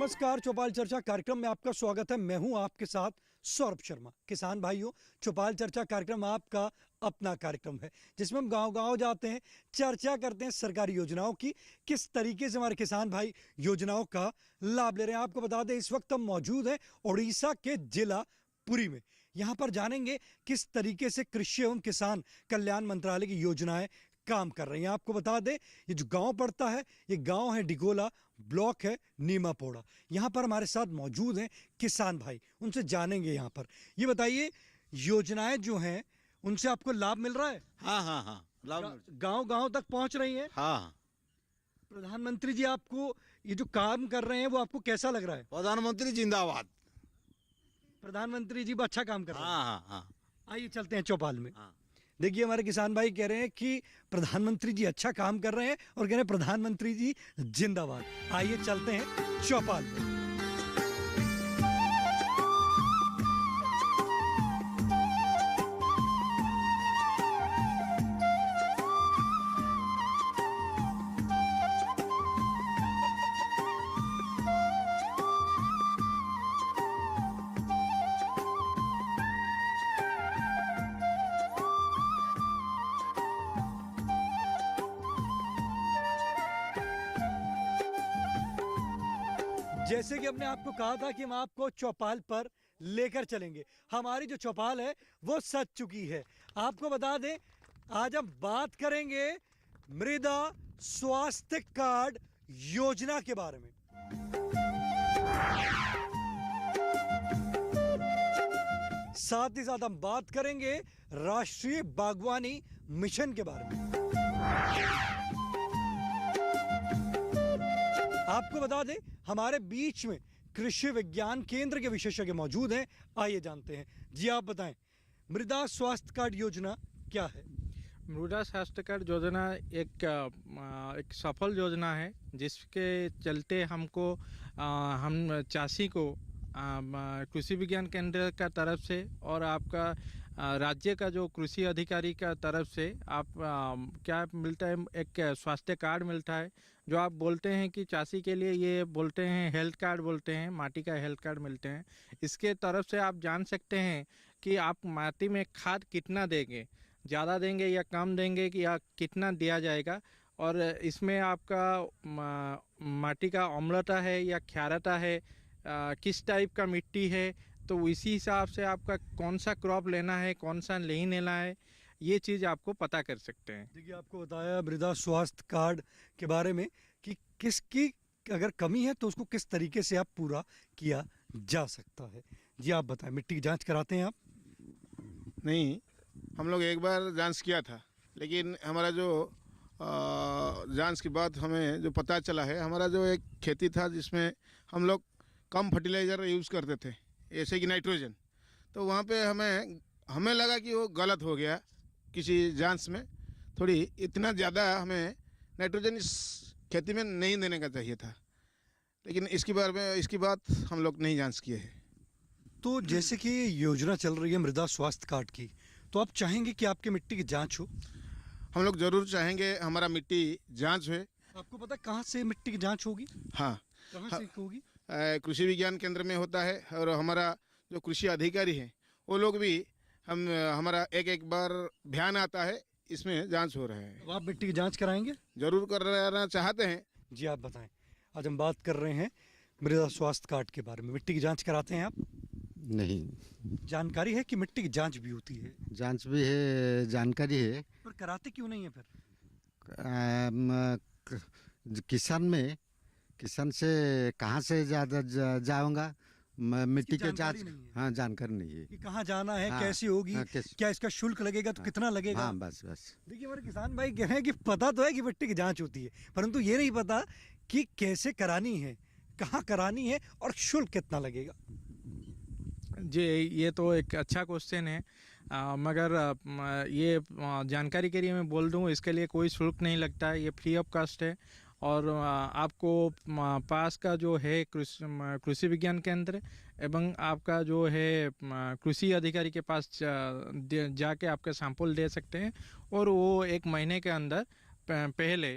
नमस्कार, चौपाल चर्चा कार्यक्रम में आपका स्वागत है। मैं हूं आपके साथ सौरभ शर्मा। किसान भाइयों, चौपाल चर्चा कार्यक्रम आपका अपना कार्यक्रम है जिसमें हम गांव-गांव जाते हैं, चर्चा करते हैं सरकारी योजनाओं की, किस तरीके से हमारे किसान भाई योजनाओं का लाभ ले रहे हैं। आपको बता दें, इस वक्त हम मौजूद हैं उड़ीसा के जिला पुरी में। यहाँ पर जानेंगे किस तरीके से कृषि एवं किसान कल्याण मंत्रालय की योजनाएं काम कर रही हैं। आपको बता दें, ये जो गांव पड़ता है, ये गांव है डिगोला, ब्लॉक है नीमापोड़ा। यहाँ पर हमारे साथ मौजूद हैं किसान भाई, उनसे जानेंगे। यहाँ पर ये बताइए, योजनाएं जो हैं उनसे आपको लाभ मिल रहा है? हाँ लाभ गांव गांव तक पहुंच रही हैं? हाँ। प्रधानमंत्री जी आपको ये जो काम कर रहे हैं वो आपको कैसा लग रहा है? प्रधानमंत्री जिंदाबाद। प्रधानमंत्री जी अच्छा काम कर रहे हैं। हाँ। आइए चलते हैं चौपाल में। हाँ। देखिए, हमारे किसान भाई कह रहे हैं कि प्रधानमंत्री जी अच्छा काम कर रहे हैं और कह रहे हैं प्रधानमंत्री जी जिंदाबाद। आइए चलते हैं चौपाल में। जैसे कि हमने आपको कहा था कि हम आपको चौपाल पर लेकर चलेंगे, हमारी जो चौपाल है वो सज चुकी है। आपको बता दें, आज हम बात करेंगे मृदा स्वास्थ्य कार्ड योजना के बारे में। साथ ही साथ हम बात करेंगे राष्ट्रीय बागवानी मिशन के बारे में। आपको बता दें, हमारे बीच में कृषि विज्ञान केंद्र के विशेषज्ञ मौजूद हैं। आइए जानते हैं। जी आप बताएं, मृदा स्वास्थ्य कार्ड योजना क्या है? मृदा स्वास्थ्य कार्ड योजना एक सफल योजना है जिसके चलते हमको हम चाषी को कृषि विज्ञान केंद्र का तरफ से और आपका राज्य का जो कृषि अधिकारी का तरफ से आप क्या मिलता है, एक स्वास्थ्य कार्ड मिलता है जो आप बोलते हैं कि चाषी के लिए ये बोलते हैं हेल्थ कार्ड बोलते हैं, माटी का हेल्थ कार्ड मिलते हैं। इसके तरफ से आप जान सकते हैं कि आप माटी में खाद कितना देंगे, ज़्यादा देंगे या कम देंगे कि या कितना दिया जाएगा, और इसमें आपका माटी का अम्लता है या क्षारता है, किस टाइप का मिट्टी है, तो इसी हिसाब से आपका कौन सा क्रॉप लेना है, कौन सा नहीं लेना है, ये चीज़ आपको पता कर सकते हैं। देखिए, आपको बताया मृदा स्वास्थ्य कार्ड के बारे में कि किसकी अगर कमी है तो उसको किस तरीके से आप पूरा किया जा सकता है। जी आप बताएं, मिट्टी की जांच कराते हैं आप? नहीं, हम लोग एक बार जांच किया था, लेकिन हमारा जो जांच के बाद हमें जो पता चला है, हमारा जो एक खेती था जिसमें हम लोग कम फर्टिलाइज़र यूज़ करते थे, जैसे कि नाइट्रोजन, तो वहाँ पे हमें लगा कि वो गलत हो गया। किसी जांच में थोड़ी इतना ज़्यादा हमें नाइट्रोजन इस खेती में नहीं देने का चाहिए था, लेकिन इसकी बात हम लोग नहीं जांच किए हैं। तो जैसे कि ये योजना चल रही है मृदा स्वास्थ्य कार्ड की, तो आप चाहेंगे कि आपकी मिट्टी की जांच हो? हम लोग ज़रूर चाहेंगे हमारा मिट्टी जांच हो। आपको पता कहाँ से मिट्टी की जांच होगी? हाँ, कहाँ से होगी? कृषि विज्ञान केंद्र में होता है, और हमारा जो कृषि अधिकारी हैं वो लोग भी हमारा एक बार ध्यान आता है, इसमें जांच हो रहा है। अब आप मिट्टी की जांच कराएंगे? जरूर कराना चाहते हैं। जी आप बताएं, आज हम बात कर रहे हैं मृदा स्वास्थ्य कार्ड के बारे में। मिट्टी की जांच कराते हैं आप? नहीं। जानकारी है कि मिट्टी की जांच भी होती है? जांच भी है, जानकारी है, पर कराते क्यों नहीं है फिर? किसान से कहाँ से ज़्यादा जाऊँगा, मिट्टी के जांच। जानकारी नहीं है। हाँ, जानकारी नहीं है कि कहाँ जाना है, हाँ, कैसी होगी, हाँ, क्या इसका शुल्क लगेगा, तो कितना लगेगा। हाँ, बस। देखिए, हमारे किसान भाई कह रहे हैं कि पता तो है कि मिट्टी की जांच होती है, परंतु ये नहीं पता कि कैसे करानी है, कहाँ करानी है और शुल्क कितना लगेगा। जी, ये तो एक अच्छा क्वेश्चन है, मगर ये जानकारी के लिए मैं बोल दूं, इसके लिए कोई शुल्क नहीं लगता है, ये फ्री ऑफ कॉस्ट है। और आपको पास का जो है कृषि विज्ञान केंद्र एवं आपका जो है कृषि अधिकारी के पास जाके आपके सैंपल दे सकते हैं, और वो 1 महीने के अंदर पहले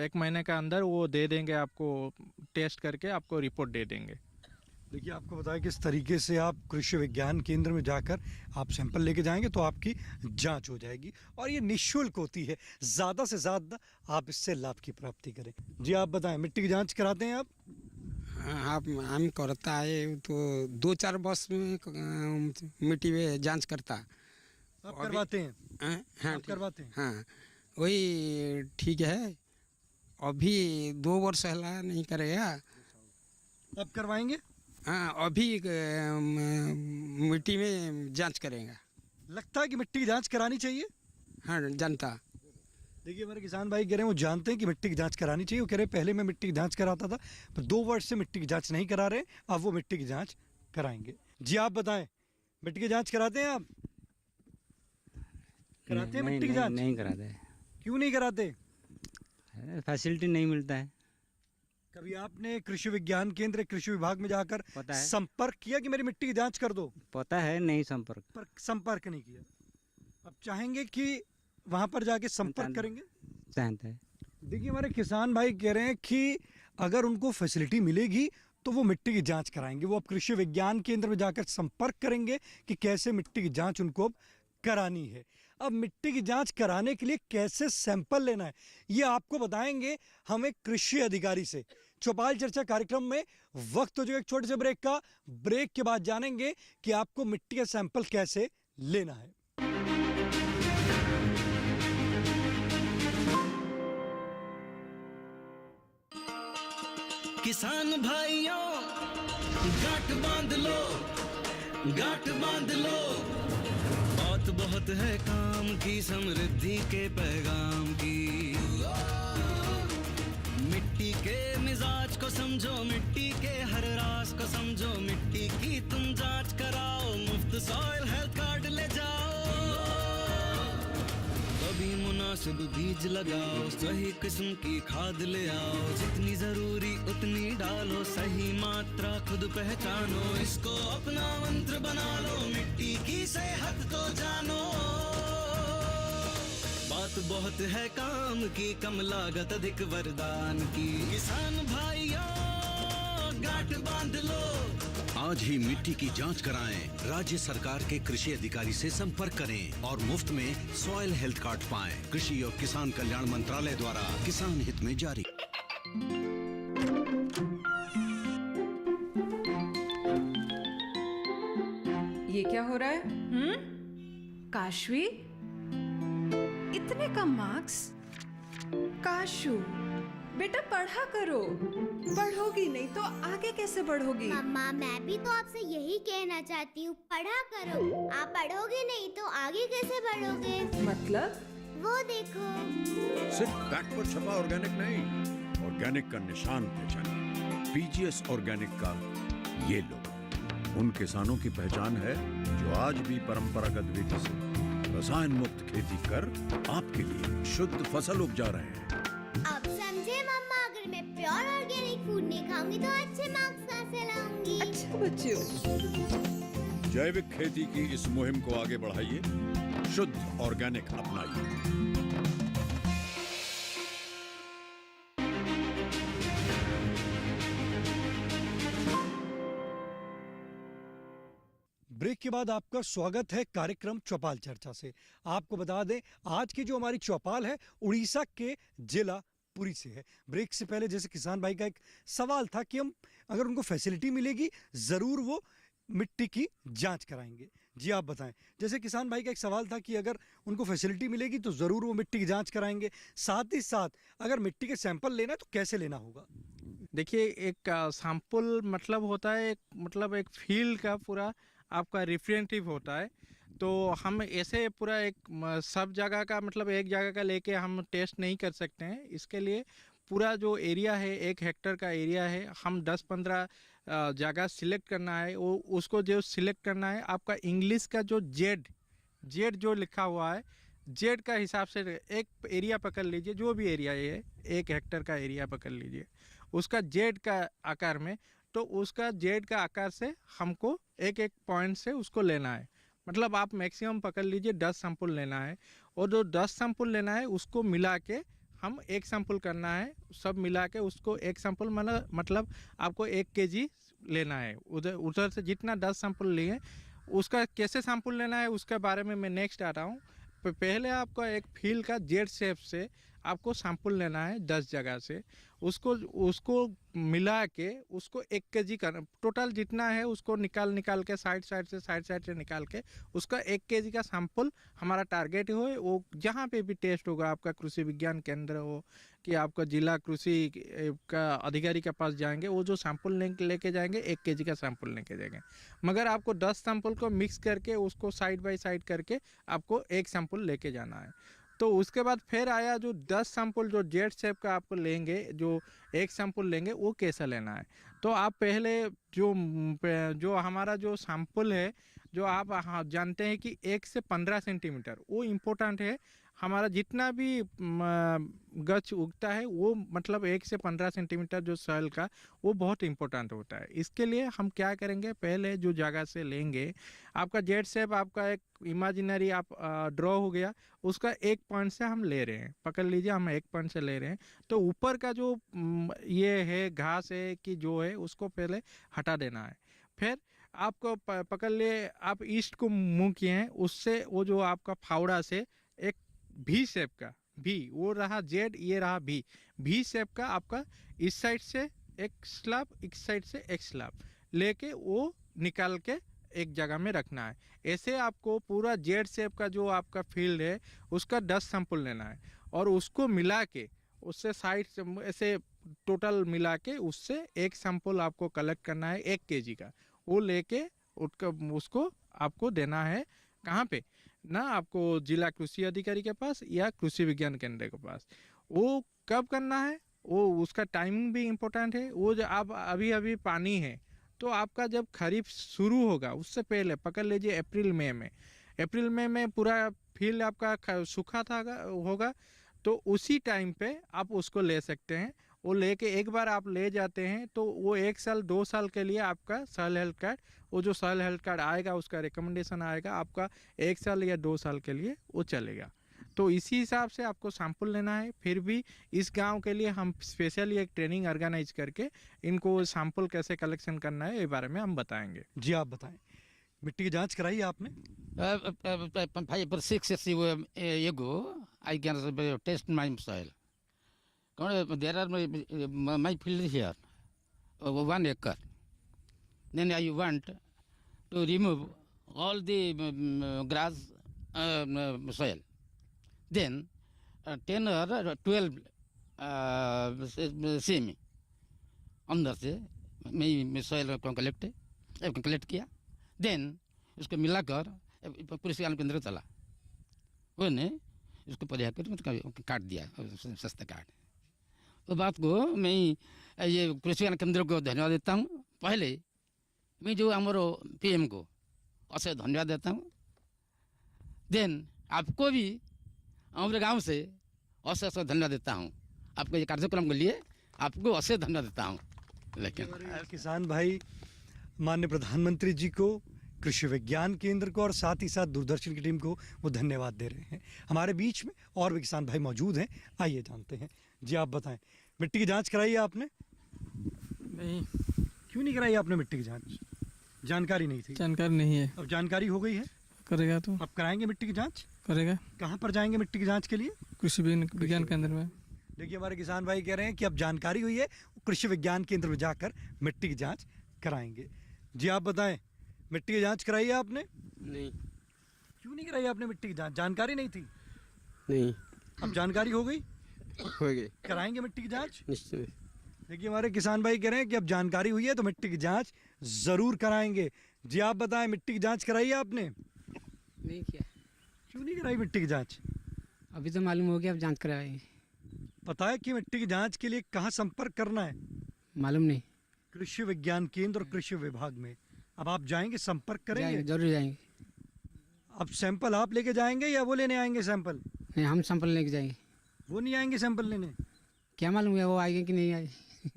1 महीने का अंदर वो दे देंगे आपको, टेस्ट करके आपको रिपोर्ट दे देंगे। देखिए, आपको बताया किस तरीके से आप कृषि विज्ञान केंद्र में जाकर आप सैंपल लेके जाएंगे तो आपकी जांच हो जाएगी और ये निःशुल्क होती है। ज़्यादा से ज़्यादा आप इससे लाभ की प्राप्ति करें। जी, आप बताएं, मिट्टी की जांच कराते हैं आप? आप हम करता है तो 2-4 वर्ष में मिट्टी में जांच करता। आप करवाते हैं? हाँ आप करवाते हैं? हाँ, वही ठीक है। अभी 2 वर्ष हला नहीं करेगा। आप करवाएंगे? हाँ, अभी मिट्टी में जांच करेगा। लगता है कि मिट्टी की जांच करानी चाहिए? हाँ, जानता। देखिए, हमारे किसान भाई कह रहे हैं वो जानते हैं कि मिट्टी की जांच करानी चाहिए। वो कह रहे हैं पहले मैं मिट्टी की जांच कराता था, पर 2 वर्ष से मिट्टी की जांच नहीं करा रहे, अब वो मिट्टी की जांच कराएंगे। जी, आप बताएं, मिट्टी की जांच कराते हैं आप? कराते हैं मिट्टी की जांच? नहीं कराते, क्यों नहीं कराते? फैसिलिटी नहीं मिलता है। कभी आपने कृषि विज्ञान केंद्र, कृषि विभाग में जाकर पता है, संपर्क किया कि मेरी मिट्टी की जांच कर दो? पता है, नहीं संपर्क। पर संपर्क नहीं किया। अब चाहेंगे कि वहां पर जाके संपर्क करेंगे? जानते हैं। देखिए, हमारे किसान भाई कह रहे हैं कि अगर उनको फैसिलिटी मिलेगी तो वो मिट्टी की जांच कराएंगे। वो अब कृषि विज्ञान केंद्र में जाकर संपर्क करेंगे कि कैसे मिट्टी की जांच उनको अब करानी है। अब मिट्टी की जांच कराने के लिए कैसे सैंपल लेना है ये आपको बताएंगे हम एक कृषि अधिकारी से। चौपाल चर्चा कार्यक्रम में वक्त हो जाएगा एक छोटे से ब्रेक का। ब्रेक के बाद जानेंगे कि आपको मिट्टी का सैंपल कैसे लेना है। किसान भाइयों, गांठ बांध लो, गांठ बांध लो। बात बहुत है काम की, समृद्धि के पैगाम की। मिट्टी के मिजाज को समझो, मिट्टी के हर राज को समझो। मिट्टी की तुम जांच कराओ, मुफ्त सॉइल हेल्थ कार्ड ले जाओ। कभी मुनासिब बीज लगाओ, सही किस्म की खाद ले आओ। जितनी जरूरी उतनी डालो, सही मात्रा खुद पहचानो। इसको अपना मंत्र बना लो, मिट्टी की सेहत को जानो। बात बहुत है काम की, कम लागत अधिक वरदान की। किसान भाइयों, गांठ बांध लो। आज ही मिट्टी की जांच कराएं। राज्य सरकार के कृषि अधिकारी से संपर्क करें और मुफ्त में सॉइल हेल्थ कार्ड पाएं। कृषि और किसान कल्याण मंत्रालय द्वारा किसान हित में जारी। ये क्या हो रहा है? काशवी, इतने कम मार्क्स? काशू, बेटा पढ़ा करो। पढ़ोगी नहीं तो आगे कैसे बढ़ोगी? मम्मा, मैं भी तो आपसे यही कहना चाहती हूँ, पढ़ा करो। आप पढ़ोगे नहीं तो आगे कैसे बढ़ोगे? मतलब? वो देखो। सिर्फ बैक पर छपा ऑर्गेनिक नहीं, ऑर्गेनिक का निशान पहचानिए। पीजीएस ऑर्गेनिक का ये लोग उन किसानों की पहचान है जो आज भी परंपरागत विधि से रसायन मुक्त खेती कर आपके लिए शुद्ध फसल उपजा रहे हैं। अब समझे मम्मा, अगर मैं प्योर ऑर्गेनिक फूड नहीं खाऊंगी तो अच्छे मार्क्स कहाँ से लाऊंगी? अच्छा बच्चों, जैविक खेती की इस मुहिम को आगे बढ़ाइए, शुद्ध ऑर्गेनिक अपनाइए। ब्रेक के बाद आपका स्वागत है कार्यक्रम चौपाल चर्चा से। आपको बता दें, आज की जो हमारी चौपाल है उड़ीसा के जिला पुरी से है। ब्रेक से पहले जैसे किसान भाई का एक सवाल था कि हम अगर उनको फैसिलिटी मिलेगी ज़रूर वो मिट्टी की जांच कराएंगे। जी, आप बताएं, जैसे किसान भाई का एक सवाल था कि अगर उनको फैसिलिटी मिलेगी तो ज़रूर वो मिट्टी की जांच कराएंगे। साथ ही साथ अगर मिट्टी के सैंपल लेना है तो कैसे लेना होगा? देखिए, एक सैंपल मतलब होता है एक फील्ड का पूरा आपका रिप्रेजेंटेटिव होता है। तो हम ऐसे पूरा सब जगह का एक जगह का लेके हम टेस्ट नहीं कर सकते हैं। इसके लिए पूरा जो एरिया है, 1 हेक्टेयर का एरिया है, हम 10-15 जगह सिलेक्ट करना है। वो उसको जो सिलेक्ट करना है, आपका इंग्लिश का जो जेड जो लिखा हुआ है, जेड का हिसाब से एक एरिया पकड़ लीजिए। जो भी एरिया है, 1 हेक्टेयर का एरिया पकड़ लीजिए, उसका जेड का आकार में। तो उसका जेड का आकार से हमको एक पॉइंट से उसको लेना है। मतलब आप मैक्सिमम पकड़ लीजिए 10 सैंपल लेना है। और जो 10 सैंपल लेना है उसको मिला के हम एक सैंपल करना है, सब मिला के उसको एक सैंपल मतलब आपको 1 kg लेना है। उधर उधर से जितना 10 सैंपल लिए उसका कैसे सैंपल लेना है उसके बारे में मैं नेक्स्ट आ रहा हूँ। पहले आपको एक फील्ड का जेड शेप से आपको सैंपल लेना है 10 जगह से, उसको मिला के उसको 1 kg का टोटल जितना है उसको निकाल के साइड से निकाल के उसका 1 kg का सैंपल हमारा टारगेट हो। वो जहाँ पे भी टेस्ट होगा, आपका कृषि विज्ञान केंद्र हो कि आपका जिला कृषि का अधिकारी के पास जाएंगे, वो जो सैंपल लेके जाएंगे 1 kg का सैंपल लेके जाएंगे। मगर आपको 10 सैंपल को मिक्स करके उसको साइड बाय साइड करके आपको एक सैंपल लेके जाना है। तो उसके बाद फिर आया जो 10 सैंपल जो जेड शेप का आपको लेंगे, जो एक सैंपल लेंगे वो कैसा लेना है। तो आप पहले जो हमारा जो सैंपल है, जो आप जानते हैं कि 1 से 15 सेंटीमीटर वो इम्पोर्टेंट है। हमारा जितना भी गच उगता है वो मतलब 1 से 15 सेंटीमीटर जो सॉइल का वो बहुत इम्पोर्टेंट होता है। इसके लिए हम क्या करेंगे, पहले जो जगह से लेंगे आपका जेड शेप आपका एक इमेजिनरी आप ड्रॉ हो गया, उसका 1 पॉइंट से हम ले रहे हैं, पकड़ लीजिए हम 1 पॉइंट से ले रहे हैं। तो ऊपर का जो ये है घास है कि जो है उसको पहले हटा देना है। फिर आपको पकड़ लिए, आप ईस्ट को मुँह किए हैं, उससे वो जो आपका फावड़ा से एक भी शेप का भी, वो रहा जेड, ये रहा भी शेप का आपका इस साइड से एक स्लैब, इस साइड से एक स्लैब लेके वो निकाल के एक जगह में रखना है। ऐसे आपको पूरा जेड शेप का जो आपका फील्ड है उसका 10 सैंपल लेना है और उसको मिला के उससे साइड से ऐसे टोटल मिला के उससे एक सैंपल आपको कलेक्ट करना है 1 kg का। वो लेके उसको आपको देना है कहाँ पे ना, आपको जिला कृषि अधिकारी के पास या कृषि विज्ञान केंद्र के पास। वो कब करना है, वो उसका टाइमिंग भी इम्पोर्टेंट है। वो जो आप अभी पानी है तो आपका जब खरीफ शुरू होगा उससे पहले पकड़ लीजिए अप्रैल मई में पूरा फील्ड आपका सूखा था होगा, तो उसी टाइम पे आप उसको ले सकते हैं। वो लेके एक बार आप ले जाते हैं तो वो 1 साल 2 साल के लिए आपका सॉइल हेल्थ कार्ड, वो जो सॉइल हेल्थ कार्ड आएगा उसका रिकमेंडेशन आएगा आपका 1 साल या 2 साल के लिए वो चलेगा। तो इसी हिसाब से आपको सैंपल लेना है। फिर भी इस गांव के लिए हम स्पेशली एक ट्रेनिंग ऑर्गेनाइज करके इनको सैंपल कैसे कलेक्शन करना है ये बारे में हम बताएंगे। जी आप बताएं, मिट्टी की जांच कराई है आपने? 5 or 6 years ago, I can test my soil. There are my field here, 1 acre. Then I want to remove all the grass soil. Then 10 or 12 semi अंदर से मैं सॉइल को कलेक्ट किया। देन उसको मिलाकर कृषि विज्ञान केंद्र चला, उन्होंने उसको परिहार कर काट दिया, सस्ता काट। तो बात को मैं ये कृषि विज्ञान केंद्र को धन्यवाद देता हूँ। पहले मैं जो हमारे पीएम को अशेष धन्यवाद देता हूँ। देन आपको भी हमारे गांव से अशेष धन्यवाद देता हूँ। आपके ये कार्यक्रम के लिए आपको अशेष धन्यवाद देता हूँ। लेकिन किसान भाई माननीय प्रधानमंत्री जी को, कृषि विज्ञान केंद्र को और साथ ही साथ दूरदर्शन की टीम को वो धन्यवाद दे रहे हैं। हमारे बीच में और भी किसान भाई मौजूद हैं, आइए जानते हैं। जी आप बताएं, मिट्टी की जांच कराई है आपने? नहीं। क्यों नहीं कराई आपने मिट्टी की जांच? जानकारी नहीं थी? जानकारी नहीं है। अब जानकारी हो गई है, करेगा तो अब कराएंगे मिट्टी की जांच? करेगा। कहाँ पर जाएंगे मिट्टी की जांच के लिए? कृषि विज्ञान केंद्र में। देखिए हमारे किसान भाई कह रहे हैं कि अब जानकारी हुई है, कृषि विज्ञान केंद्र में जाकर मिट्टी की जांच कराएंगे। जी आप बताएं, मिट्टी की जांच कराई है आपने? नहीं। क्यों नहीं कराई आपने मिट्टी की जांच? जानकारी नहीं थी? नहीं। अब जानकारी हो गई, हो गई, कराएंगे मिट्टी की जांच निश्चय। देखिए हमारे किसान भाई कह रहे हैं कि अब जानकारी हुई है तो मिट्टी की जांच जरूर कराएंगे। जी आप बताएं, मिट्टी की जांच कराई है आपने? नहीं किया। क्यों नहीं कराई मिट्टी की जांच? अभी तो मालूम हो गया, अब जांच कराएंगे। पता है कि मिट्टी की जांच के लिए कहाँ संपर्क करना है? मालूम नहीं। कृषि विज्ञान केंद्र और कृषि विभाग में। अब आप जाएंगे, संपर्क करेंगे? जरूर जाएंगे। अब सैंपल आप लेके जाएंगे या वो लेने आएंगे सैंपल? नहीं, हम सैंपल लेके जाएंगे। वो नहीं आएंगे सैंपल लेने? क्या मालूम है वो आएंगे कि नहीं आए।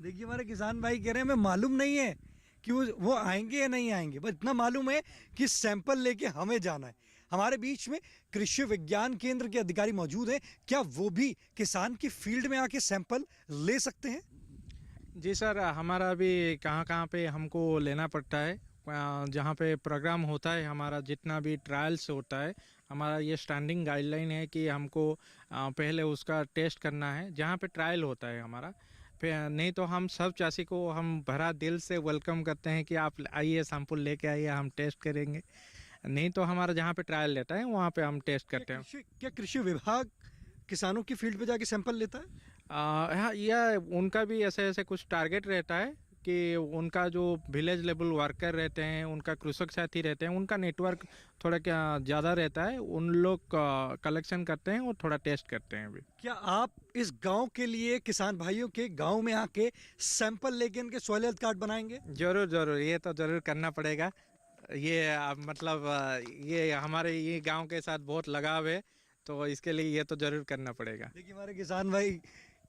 देखिए हमारे किसान भाई कह रहे हैं हमें मालूम नहीं है कि वो आएंगे या नहीं आएंगे, बस इतना मालूम है कि सैंपल लेके हमें जाना है। हमारे बीच में कृषि विज्ञान केंद्र के अधिकारी मौजूद हैं। क्या वो भी किसान की फील्ड में आके सैंपल ले सकते हैं? जी सर, हमारा भी कहाँ पे हमको लेना पड़ता है, जहाँ पे प्रोग्राम होता है, हमारा जितना भी ट्रायल्स होता है, हमारा ये स्टैंडिंग गाइडलाइन है कि हमको पहले उसका टेस्ट करना है जहाँ पे ट्रायल होता है हमारा। नहीं तो हम सब चासी को हम भरा दिल से वेलकम करते हैं कि आप आइए, सैंपल लेके आइए, हम टेस्ट करेंगे। नहीं तो हमारा जहाँ पे ट्रायल लेता है वहाँ पे हम टेस्ट करते हैं। क्या कृषि विभाग किसानों की फील्ड पे जाके सैंपल लेता है? हाँ, यह उनका भी ऐसे कुछ टारगेट रहता है कि उनका जो विलेज लेवल वर्कर रहते हैं, उनका कृषक साथी रहते हैं, उनका नेटवर्क थोड़ा क्या ज़्यादा रहता है, उन लोग कलेक्शन करते हैं और थोड़ा टेस्ट करते हैं अभी। क्या आप इस गांव के लिए किसान भाइयों के गांव में आके सैंपल लेके इनके सॉइल हेल्थ कार्ड बनाएंगे? जरूर, ये तो जरूर करना पड़ेगा। ये मतलब ये हमारे ये गांव के साथ बहुत लगाव है, तो इसके लिए ये तो जरूर करना पड़ेगा। देखिए, हमारे किसान भाई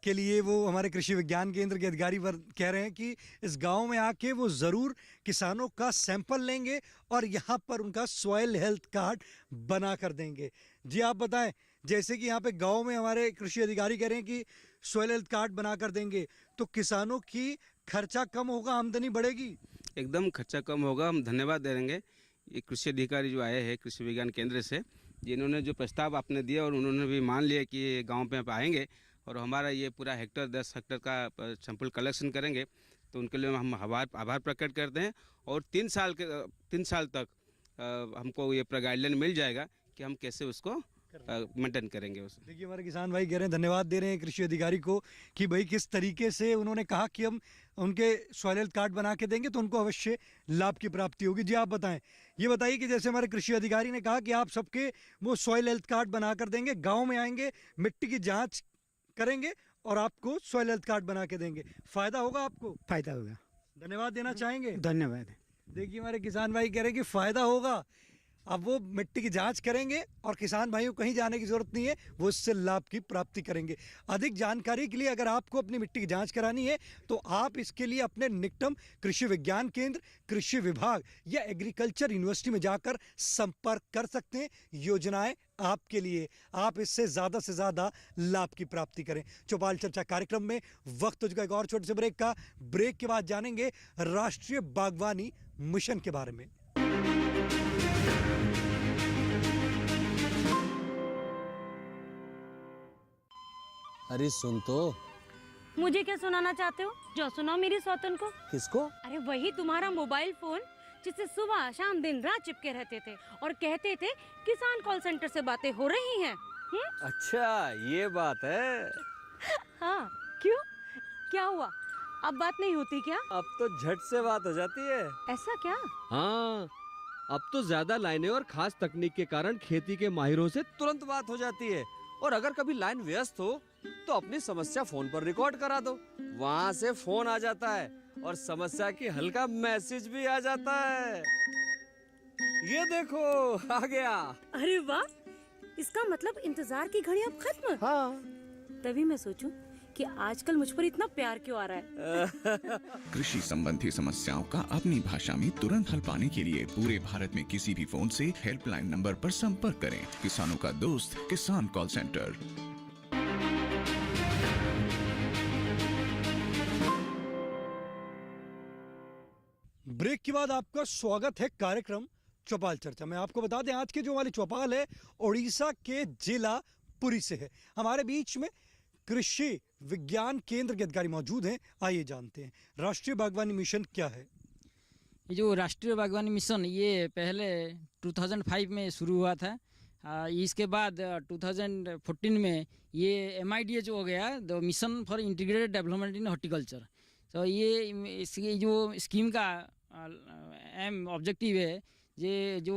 के लिए वो हमारे कृषि विज्ञान केंद्र के अधिकारी कह रहे हैं कि इस गांव में आके वो ज़रूर किसानों का सैंपल लेंगे और यहाँ पर उनका सॉइल हेल्थ कार्ड बना कर देंगे। जी आप बताएं, जैसे कि यहाँ पे गांव में हमारे कृषि अधिकारी कह रहे हैं कि सॉइल हेल्थ कार्ड बना कर देंगे, तो किसानों की खर्चा कम होगा, आमदनी बढ़ेगी? एकदम खर्चा कम होगा। हम धन्यवाद देंगे ये कृषि अधिकारी जो आए हैं कृषि विज्ञान केंद्र से, जिन्होंने जो प्रस्ताव आपने दिया और उन्होंने भी मान लिया कि ये गाँव पे आप आएंगे और हमारा ये पूरा हेक्टर 10 हेक्टर का सैंपल कलेक्शन करेंगे, तो उनके लिए हम आभार प्रकट करते हैं। और 3 साल तक हमको ये गाइडलाइन मिल जाएगा कि हम कैसे उसको मेंटेन करेंगे उसे। देखिए, हमारे किसान भाई कह रहे हैं, धन्यवाद दे रहे हैं कृषि अधिकारी को कि भाई किस तरीके से उन्होंने कहा कि हम उनके सॉइल हेल्थ कार्ड बना के देंगे तो उनको अवश्य लाभ की प्राप्ति होगी। जी आप बताएं, ये बताइए कि जैसे हमारे कृषि अधिकारी ने कहा कि आप सबके वो सॉइल हेल्थ कार्ड बना कर देंगे, गाँव में आएंगे, मिट्टी की जाँच करेंगे और आपको सॉइल हेल्थ कार्ड बना के देंगे, फायदा होगा आपको? फायदा होगा। धन्यवाद देना चाहेंगे? धन्यवाद। देखिए, हमारे किसान भाई कह रहे हैं कि फायदा होगा। अब वो मिट्टी की जांच करेंगे और किसान भाइयों को कहीं जाने की जरूरत नहीं है, वो इससे लाभ की प्राप्ति करेंगे। अधिक जानकारी के लिए अगर आपको अपनी मिट्टी की जांच करानी है तो आप इसके लिए अपने निकटम कृषि विज्ञान केंद्र, कृषि विभाग या एग्रीकल्चर यूनिवर्सिटी में जाकर संपर्क कर सकते हैं। योजनाएं आपके लिए, आप इससे ज़्यादा से ज़्यादा लाभ की प्राप्ति करें। चौपाल चर्चा कार्यक्रम में वक्त हो चुका है एक और छोटे से ब्रेक का। ब्रेक के बाद जानेंगे राष्ट्रीय बागवानी मिशन के बारे में। अरे सुन तो। मुझे क्या सुनाना चाहते हो? जो सुनाओ मेरी सौतन को। किसको? अरे वही तुम्हारा मोबाइल फोन जिससे सुबह शाम दिन रात चिपके रहते थे और कहते थे किसान कॉल सेंटर से बातें हो रही हैं। अच्छा ये बात है। हाँ, क्यों, क्या हुआ? अब बात नहीं होती क्या? अब तो झट से बात हो जाती है। ऐसा क्या? हाँ, अब तो ज्यादा लाइनें और खास तकनीक के कारण खेती के माहिरों से तुरंत बात हो जाती है। और अगर कभी लाइन व्यस्त हो तो अपनी समस्या फोन पर रिकॉर्ड करा दो, वहाँ से फोन आ जाता है और समस्या की हल का मैसेज भी आ जाता है। ये देखो आ गया। अरे वाह, इसका मतलब इंतजार की घड़ी अब खत्म। हाँ। तभी मैं सोचूं कि आजकल मुझ पर इतना प्यार क्यों आ रहा है। कृषि संबंधी समस्याओं का अपनी भाषा में तुरंत हल पाने के लिए पूरे भारत में किसी भी फोन से हेल्पलाइन नंबर पर संपर्क करें। किसानों का दोस्त किसान कॉल सेंटर। ब्रेक के बाद आपका स्वागत है कार्यक्रम चौपाल चर्चा में। आपको बता दें, आज की जो वाली चौपाल है उड़ीसा के जिला पुरी से है। हमारे बीच में कृषि विज्ञान केंद्र के अधिकारी मौजूद हैं। आइए जानते हैं राष्ट्रीय बागवानी मिशन क्या है। ये जो राष्ट्रीय बागवानी मिशन ये पहले 2005 में शुरू हुआ था। इसके बाद 2014 में ये MIDH हो गया, the mission for integrated development in horticulture. तो ये जो स्कीम का ऑब्जेक्टिव है, ये जो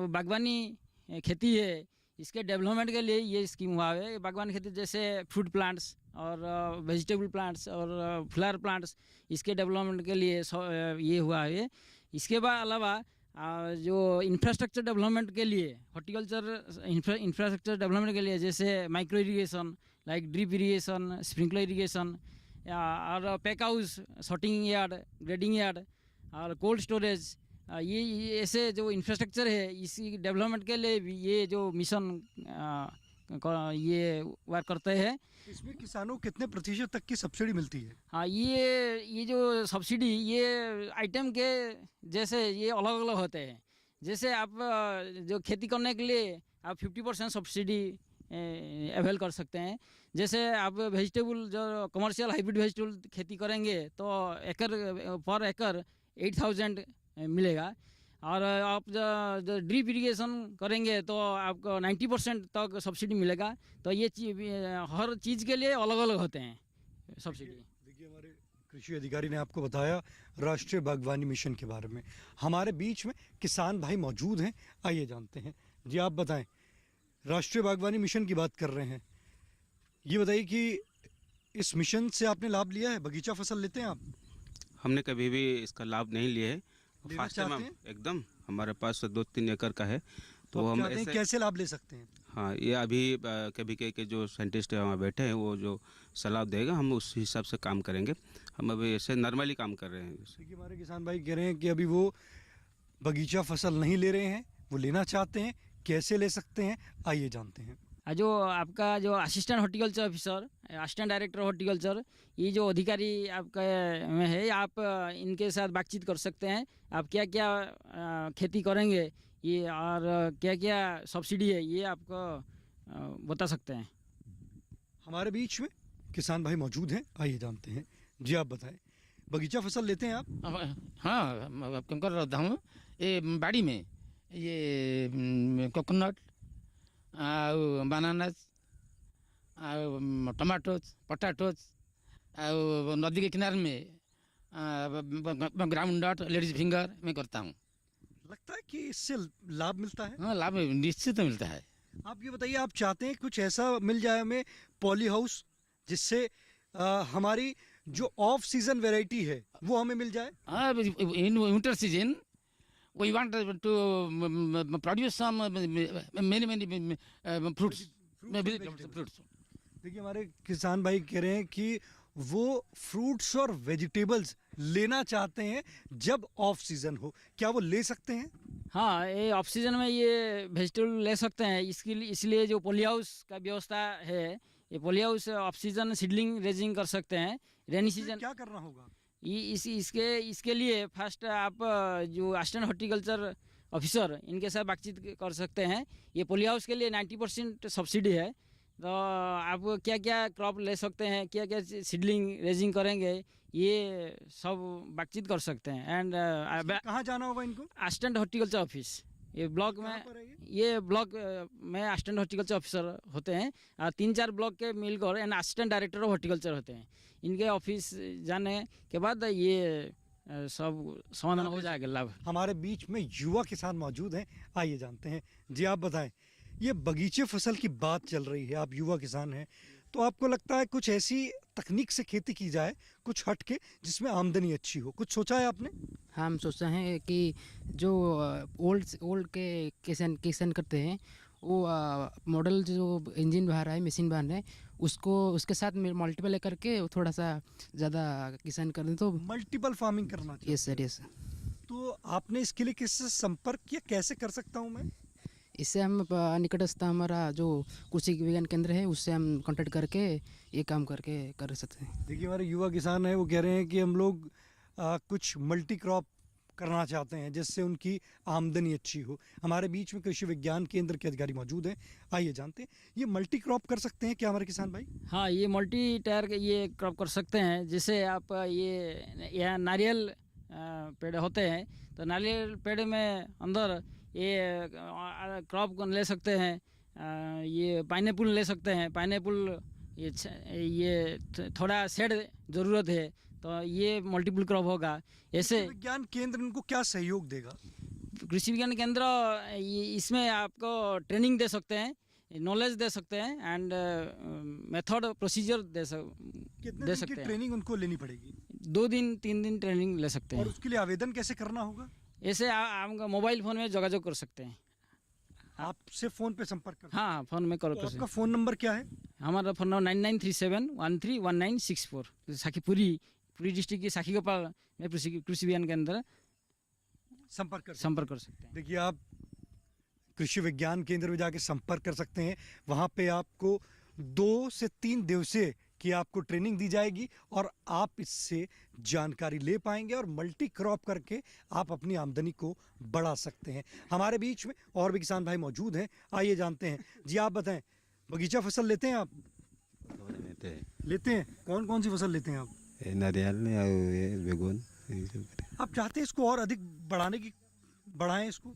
बागवानी खेती है इसके डेवलपमेंट के लिए ये स्कीम हुआ है। बागवानी खेती जैसे फ्रूट प्लांट्स और वेजिटेबल प्लांट्स और फ्लावर प्लांट्स, इसके डेवलपमेंट के लिए ये हुआ है। इसके बाद अलावा जो इंफ्रास्ट्रक्चर डेवलपमेंट के लिए, हॉर्टिकल्चर इंफ्रास्ट्रक्चर डेवलपमेंट के लिए, जैसे micro irrigation like drip irrigation, sprinkler irrigation और pack house, sorting yard, grading yard और कोल्ड स्टोरेज ये ऐसे जो इंफ्रास्ट्रक्चर है इसी डेवलपमेंट के लिए भी ये जो मिशन ये वर्क करते हैं। इसमें किसानों को कितने प्रतिशत तक की सब्सिडी मिलती है? हाँ, ये जो सब्सिडी ये आइटम के जैसे ये अलग अलग होते हैं। जैसे आप जो खेती करने के लिए आप 50% सब्सिडी अवेल कर सकते हैं। जैसे आप वेजिटेबल जो कमर्शियल हाइब्रिड वेजिटेबल खेती करेंगे तो पर एकड़ 8000 मिलेगा। और आप जो ड्रिप इरिगेशन करेंगे तो आपको 90% तक सब्सिडी मिलेगा। तो ये हर चीज़ के लिए अलग अलग होते हैं सब्सिडी। देखिए, हमारे कृषि अधिकारी ने आपको बताया राष्ट्रीय बागवानी मिशन के बारे में। हमारे बीच में किसान भाई मौजूद हैं, आइए जानते हैं। जी, आप बताएं, राष्ट्रीय बागवानी मिशन की बात कर रहे हैं, ये बताइए कि इस मिशन से आपने लाभ लिया है? बगीचा फसल लेते हैं आप? हमने कभी भी इसका लाभ नहीं लिया है। लेना फर्स्ट टाइम चाहते हैं? एकदम हमारे पास 2-3 एकड़ का है, तो तो आप हम चाहते हैं ऐसे कैसे लाभ ले सकते हैं? हाँ, ये अभी कभी के जो साइंटिस्ट है वहाँ बैठे हैं, वो जो सलाह देगा हम उस हिसाब से काम करेंगे। हम अभी ऐसे नॉर्मली काम कर रहे हैं। देखिए, हमारे किसान भाई कह रहे हैं कि अभी वो बगीचा फसल नहीं ले रहे हैं, वो लेना चाहते हैं। कैसे ले सकते हैं, आइए जानते हैं। जो आपका जो assistant horticulture officer, assistant director horticulture, ये जो अधिकारी आपका में है, आप इनके साथ बातचीत कर सकते हैं। आप क्या क्या खेती करेंगे ये और क्या क्या सब्सिडी है ये आपको बता सकते हैं। हमारे बीच में किसान भाई मौजूद हैं, आइए जानते हैं। जी, आप बताएं, बगीचा फसल लेते हैं आप? हाँ, कर रहा हूँ ये बाड़ी में ये कोकोनट बनानास टमाटोज पोटैटोज नदी के किनारे में ग्राउंड नट लेडीज फिंगर मैं करता हूँ। लगता है कि इससे लाभ मिलता है? हाँ, लाभ निश्चित मिलता है। आप ये बताइए, आप चाहते हैं कुछ ऐसा मिल जाए हमें पॉली हाउस, जिससे हमारी जो ऑफ सीजन वैरायटी है वो हमें मिल जाए? In winter season we want to produce some many fruits. देखिए, हमारे किसान भाई कह रहे हैं कि वो फ्रूट्स और वेजिटेबल्स लेना चाहते हैं जब ऑफ सीजन हो। क्या वो ले सकते हैं? हाँ, ये ऑफ सीजन में ये वेजिटेबल ले सकते हैं। इसलिए जो पॉली हाउस का व्यवस्था है, ये poly house off season seedling raising कर सकते हैं। रेनी सीजन क्या करना होगा? इसके लिए फर्स्ट आप जो असिस्टेंट हॉर्टिकल्चर ऑफिसर इनके साथ बातचीत कर सकते हैं। ये पॉली हाउस के लिए 90% सब्सिडी है। तो आप क्या क्या क्रॉप ले सकते हैं, क्या क्या सीडलिंग रेजिंग करेंगे, ये सब बातचीत कर सकते हैं। एंड कहाँ जाना होगा इनको? असिस्टेंट हॉर्टिकल्चर ऑफिस, ये ब्लॉक में, ये ब्लॉक में असिस्टेंट हॉर्टिकल्चर ऑफिसर होते हैं। 3-4 ब्लॉक के मिलकर and assistant director of horticulture होते हैं। इनके ऑफिस जाने के बाद ये सब समाधान हो जाएगा लाभ। हमारे बीच में युवा किसान मौजूद हैं, आइए जानते हैं। जी, आप बताएं, ये बगीचे फसल की बात चल रही है, आप युवा किसान हैं, तो आपको लगता है कुछ ऐसी तकनीक से खेती की जाए कुछ हट के जिसमें आमदनी अच्छी हो? कुछ सोचा है आपने? हाँ, हम सोचते हैं कि जो ओल्ड के किसान करते हैं वो मॉडल जो इंजन बाहर रहा है, मशीन बाहर है, उसको उसके साथ मल्टीपल करके थोड़ा सा ज़्यादा किसान कर दें तो मल्टीपल फार्मिंग करना चाहिए। Yes sir, yes. तो आपने इसके लिए किससे संपर्क किया? कैसे कर सकता हूँ मैं? इससे हम निकटस्थ हमारा जो कृषि विज्ञान केंद्र है उससे हम कांटेक्ट करके ये काम करके कर सकते हैं। देखिए, हमारे युवा किसान हैं, वो कह रहे हैं कि हम लोग कुछ मल्टी क्रॉप करना चाहते हैं जिससे उनकी आमदनी अच्छी हो। हमारे बीच में कृषि विज्ञान केंद्र के अधिकारी मौजूद हैं, आइए जानते हैं। ये मल्टी क्रॉप कर सकते हैं क्या हमारे किसान भाई? हाँ, ये मल्टी टायर ये क्रॉप कर सकते हैं। जैसे आप ये नारियल पेड़ होते हैं, तो नारियल पेड़ में अंदर ये क्रॉप ले सकते हैं। ये पाइनएप्पल ले सकते हैं। पाइनएप्पल ये थोड़ा शेड ज़रूरत है, तो ये मल्टीपल क्रॉप होगा। ऐसे विज्ञान केंद्र इनको क्या सहयोग देगा? कृषि विज्ञान केंद्र इसमें आपको ट्रेनिंग दे सकते हैं, नॉलेज दे सकते हैं एंड मेथड प्रोसीजर दे सकते हैं। ट्रेनिंग उनको लेनी पड़ेगी? 2-3 दिन ट्रेनिंग ले सकते हैं। और उसके लिए आवेदन कैसे करना होगा? ऐसे आप मोबाइल फ़ोन में जोगाजोग कर सकते हैं। आप सिर्फ फ़ोन पे संपर्क कर? हाँ, फ़ोन में कर सकते हैं। आपका फ़ोन नंबर क्या है? हमारा फ़ोन नंबर 9937131964। साखी पूरी डिस्ट्रिक्ट की साखी गोपाल में कृषि विज्ञान केंद्र संपर्क कर सकते हैं। देखिए, आप कृषि विज्ञान केंद्र में जाके संपर्क कर सकते हैं। वहाँ पे आपको 2 से 3 दिवसीय की आपको ट्रेनिंग दी जाएगी और आप इससे जानकारी ले पाएंगे और मल्टी क्रॉप करके आप अपनी आमदनी को बढ़ा सकते हैं। हमारे बीच में और भी किसान भाई मौजूद हैं, आइए जानते हैं। जी, आप बताएं, बगीचा फसल लेते हैं आप? लेते हैं। कौन कौन सी फसल लेते हैं आप? नारियल बेगुन। आप चाहते हैं इसको और अधिक बढ़ाएं इसको?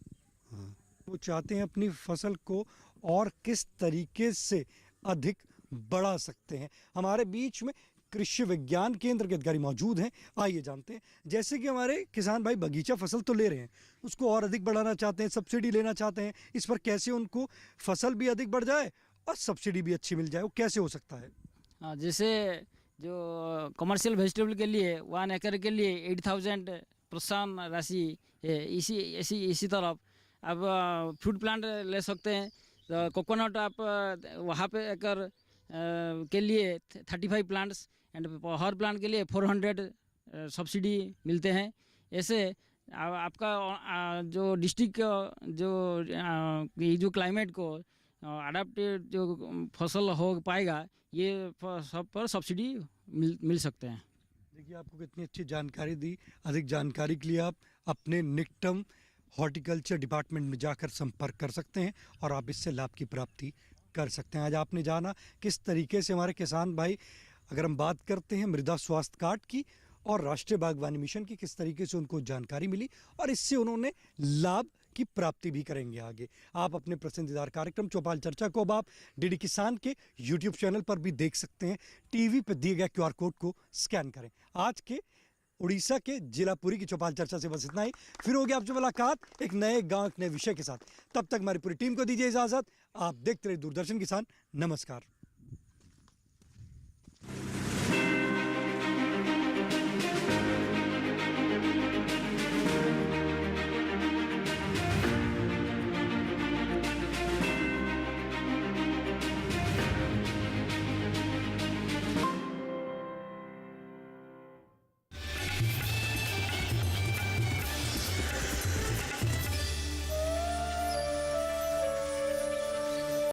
वो चाहते हैं अपनी फसल को और किस तरीके से अधिक बढ़ा सकते हैं। हमारे बीच में कृषि विज्ञान केंद्र के अधिकारी मौजूद हैं, आइए जानते हैं। जैसे कि हमारे किसान भाई बगीचा फसल तो ले रहे हैं, उसको और अधिक बढ़ाना चाहते हैं, सब्सिडी लेना चाहते हैं, इस पर कैसे उनको फसल भी अधिक बढ़ जाए और सब्सिडी भी अच्छी मिल जाए, वो कैसे हो सकता है? हाँ, जैसे जो कमर्शियल वेजिटेबल के लिए 1 एकड़ के लिए 8000 प्रोत्साहन राशि है। इसी तरफ आप फ्रूट प्लांट ले सकते हैं। तो कोकोनट आप वहाँ पे एकड़ के लिए 35 प्लांट्स एंड हर प्लांट के लिए 400 सब्सिडी मिलते हैं। ऐसे आपका जो डिस्ट्रिक्ट जो क्लाइमेट को अडाप्टेड जो फसल हो पाएगा, ये सब पर सब्सिडी मिल सकते हैं। देखिए, आपको कितनी अच्छी जानकारी दी। अधिक जानकारी के लिए आप अपने निकटम हॉर्टिकल्चर डिपार्टमेंट में जाकर संपर्क कर सकते हैं और आप इससे लाभ की प्राप्ति कर सकते हैं। आज आपने जाना किस तरीके से हमारे किसान भाई, अगर हम बात करते हैं मृदा स्वास्थ्य कार्ड की और राष्ट्रीय बागवानी मिशन की, किस तरीके से उनको जानकारी मिली और इससे उन्होंने लाभ की प्राप्ति भी करेंगे आगे। आप अपने पसंदीदा कार्यक्रम चौपाल चर्चा को अब आप डीडी किसान के यूट्यूब चैनल पर भी देख सकते हैं। टीवी पर दिए गए QR कोड को स्कैन करें। आज के उड़ीसा के जिला पुरी की चौपाल चर्चा से बस इतना ही। फिर होगी आपसे मुलाकात एक नए गांव, एक नए विषय के साथ। तब तक हमारी पूरी टीम को दीजिए इजाजत। आप देखते रहिए दूरदर्शन किसान। नमस्कार।